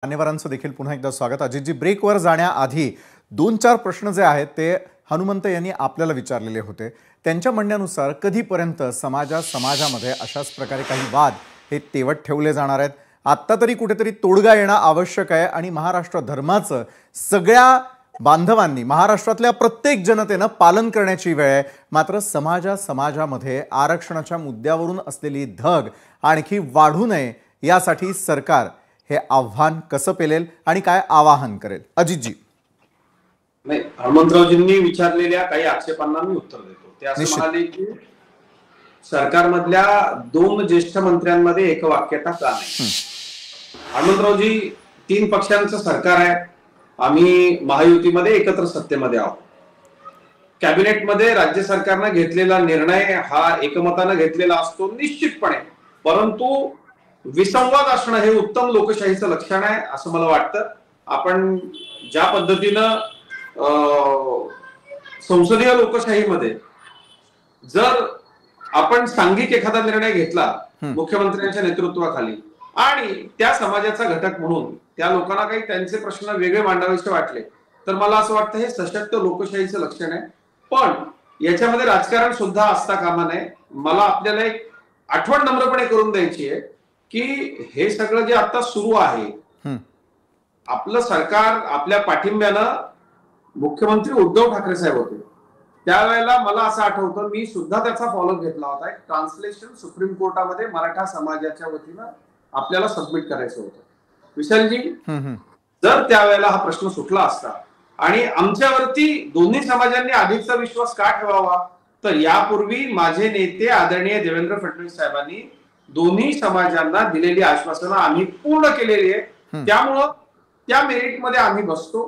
मान्यवरांचं देखील पुन्हा एकदा स्वागत। अजितजी, ब्रेकवर जाण्याआधी 2-4 प्रश्न जे आहेत ते हनुमंत यांनी आपल्याला विचारलेले होते। त्यांच्या म्हणण्यानुसार कधीपर्यंत समाजामध्ये अशाच प्रकारे काही वाद हे तेवत ठेवले जाणार आहेत? आता तरी कुठेतरी तोडगा येणं आवश्यक आहे आणि महाराष्ट्र धर्माचं सगळ्या बांधवांनी, महाराष्ट्रातल्या प्रत्येक जनतेनं पालन करण्याची वेळ आहे। मात्र समाजामध्ये आरक्षणाच्या मुद्द्यावरून असलेली धग आणखी वाढू नये यासाठी सरकार हे आव्हान कसं पेलेल आणि काय आवाहन करेल? अजितजी, नाही, हनुमंतरावजींनी विचारलेल्या काही आक्षेपांना मी उत्तर देतो। ते असं म्हणाले की सरकारमधल्या 2 ज्येष्ठ मंत्र्यांमध्ये एकवाक्यता का नाही। हनुमंतरावजी, 3 पक्षांचं सरकार आहे, आम्ही महायुतीमध्ये एकत्र सत्तेमध्ये आहोत। कॅबिनेटमध्ये राज्य सरकारने घेतलेला निर्णय हा एकमताने घेतलेला असतो निश्चितपणे, परंतु विसंवाद असणं हे उत्तम लोकशाहीचं लक्षण आहे असं मला वाटतं। आपण ज्या पद्धतीनं संसदीय लोकशाहीमध्ये जर आपण सांघिक एखादा निर्णय घेतला मुख्यमंत्र्यांच्या नेतृत्वाखाली आणि त्या समाजाचा घटक म्हणून त्या लोकांना काही त्यांचे प्रश्न वेगळे मांडावेसे वाटले, तर मला असं वाटतं हे सशक्त लोकशाहीचं लक्षण आहे। पण याच्यामध्ये राजकारण सुद्धा असता कामा नये। मला आपल्याला एक आठवण नम्रपणे करून द्यायची आहे की हे सगळं जे आता सुरू आहे, आपलं सरकार आपल्या पाठिंब्यानं मुख्यमंत्री उद्धव ठाकरे साहेब होते त्यावेळेला मला असं आठवतं, मी सुद्धा त्याचा फॉलो घेतला होता। एक ट्रान्सलेशन सुप्रीम कोर्टामध्ये मराठा समाजाच्या वतीनं आपल्याला सबमिट करायचं होतं। विशालजी, जर त्यावेळेला हा प्रश्न सुटला असता आणि आमच्यावरती दोन्ही समाजांनी अधिकचा विश्वास का ठेवावा, तर यापूर्वी माझे नेते आदरणीय देवेंद्र फडणवीस साहेबांनी दोन्ही समाजांना दिलेली आश्वासनं आम्ही पूर्ण केलेली आहे। त्यामुळं त्या मेरिटमध्ये आम्ही बसतो।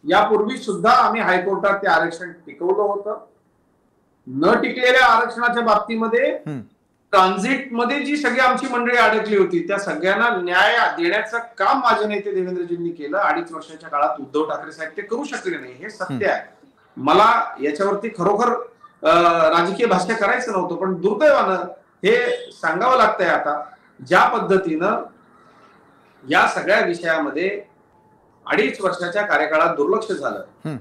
यापूर्वी सुद्धा आम्ही हायकोर्टात ते आरक्षण टिकवलं होतं। न टिकलेल्या आरक्षणाच्या बाबतीमध्ये ट्रान्झिटमध्ये जी सगळी आमची मंडळी अडकली होती त्या सगळ्यांना न्याय देण्याचं काम माझे नेते देवेंद्रजींनी केलं। 2.5 वर्षाच्या काळात उद्धव ठाकरे साहेब ते करू शकले नाही, हे सत्य आहे। मला याच्यावरती खरोखर राजकीय भाष्य करायचं नव्हतं, पण दुर्दैवानं हे सांगावं लागतंय आता, ज्या पद्धतीनं या सगळ्या विषयामध्ये 2.5 वर्षाच्या कार्यकाळात दुर्लक्ष झालं,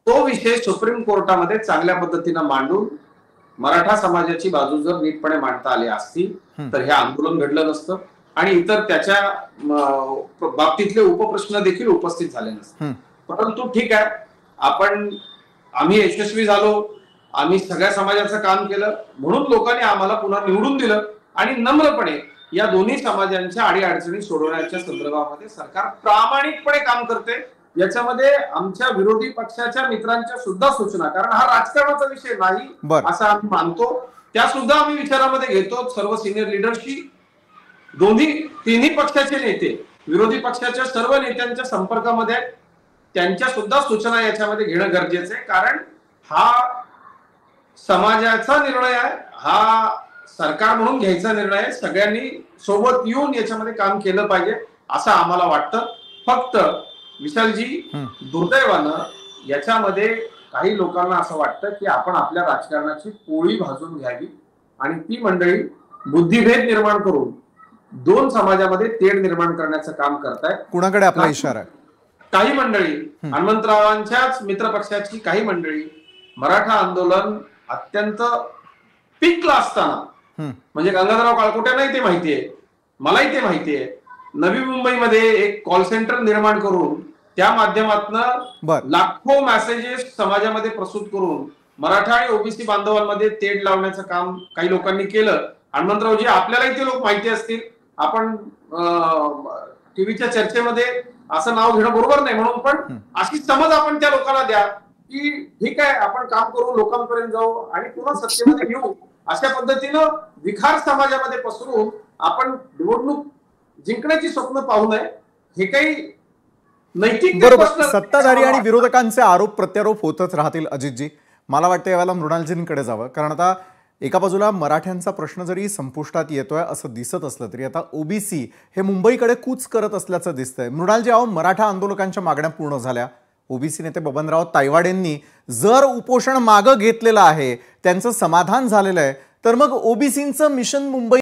तो विषय सुप्रीम कोर्टामध्ये चांगल्या पद्धतीनं मांडून मराठा समाजाची बाजू जर नीटपणे मांडता आली असती तर हे आंदोलन घडलं नसतं आणि इतर त्याच्या बाबतीतले उपप्रश्न देखील उपस्थित झाले नसते। परंतु ठीक आहे, आम्ही यशस्वी झालो, आम्ही सगळ्या समाजाचं काम केलं, म्हणून लोकांनी आम्हाला पुन्हा निवडून दिलं आणि नम्रपणे या दोन्ही समाजांच्या अडीअडचणी सोडवण्याच्या संदर्भामध्ये सरकार प्रामाणिकपणे काम करते। याच्यामध्ये आमच्या विरोधी पक्षाच्या मित्रांच्या सुद्धा सूचना, कारण हा राजकारणाचा विषय नाही असं आम्ही मानतो, त्या सुद्धा आम्ही विचारामध्ये घेतो। सर्व सिनियर लीडरशी तिन्ही पक्षाचे नेते विरोधी पक्षाच्या सर्व नेत्यांच्या संपर्कामध्ये आहेत, त्यांच्या सुद्धा सूचना याच्यामध्ये घेणं गरजेचं आहे, कारण हा समाजाचा निर्णय आहे, हा सरकार म्हणून घ्यायचा निर्णय आहे। सगळ्यांनी सोबत येऊन याच्यामध्ये काम केलं पाहिजे असं आम्हाला वाटतं। फक्त विशालजी, दुर्दैवानं याच्यामध्ये काही लोकांना असं वाटतं की आपण आपल्या राजकारणाची पोळी भाजून घ्यावी आणि ती मंडळी बुद्धिभेद निर्माण करून 2 समाजामध्ये तेढ निर्माण करण्याचं काम करतायत। कुणाकडे आपला इशारा? काही मंडळी, हनुमंतरावांच्याच मित्रपक्षाची काही मंडळी, मराठा आंदोलन अत्यंत पीकला असताना, म्हणजे गंगाधरराव काळकोट्यांनाही ते माहितीये, मलाही ते माहितीये, नवी मुंबईमध्ये एक कॉल सेंटर निर्माण करून त्या माध्यमातून लाखो मेसेजेस समाजामध्ये प्रस्तुत करून मराठा आणि ओबीसी बांधवांमध्ये तेढ लावण्याचं काम काही लोकांनी केलं। हनुमंतरावजी, आपल्यालाही ते लोक माहिती असतील, आपण टीव्हीच्या चर्चेमध्ये असं नाव घेणं बरोबर नाही, म्हणून पण अशी समज आपण त्या लोकांना द्या की ठीक आहे, आपण काम करू, लोकांपर्यंत जाऊ आणि पुन्हा सत्तेमध्ये येऊ। अशा पद्धतीनं विखार समाजामध्ये पसरून आपण निवडणूक जिंकण्याची स्वप्न पाहू नये। हे काही नैतिक बरोबर, सत्ताधारी आणि विरोधकांचे आरोप प्रत्यारोप होतच राहतील। अजितजी, मला वाटतं यावेळेला मृणालजींकडे जावं, कारण आता एका बाजूला मराठ्यांचा प्रश्न जरी संपुष्टात येतोय असं दिसत असलं तरी आता ओबीसी हे मुंबईकडे कूच करत असल्याचं दिसतंय। मृणालजी, मराठा आंदोलकांच्या मागण्या पूर्ण झाल्या, ओबीसी नेते बबनराव तायवाडेंनी जर उपोषण मागं घेतलेलं आहे, त्यांचं समाधान झालेलं आहे, तर मग ओबीसींचं मिशन मुंबई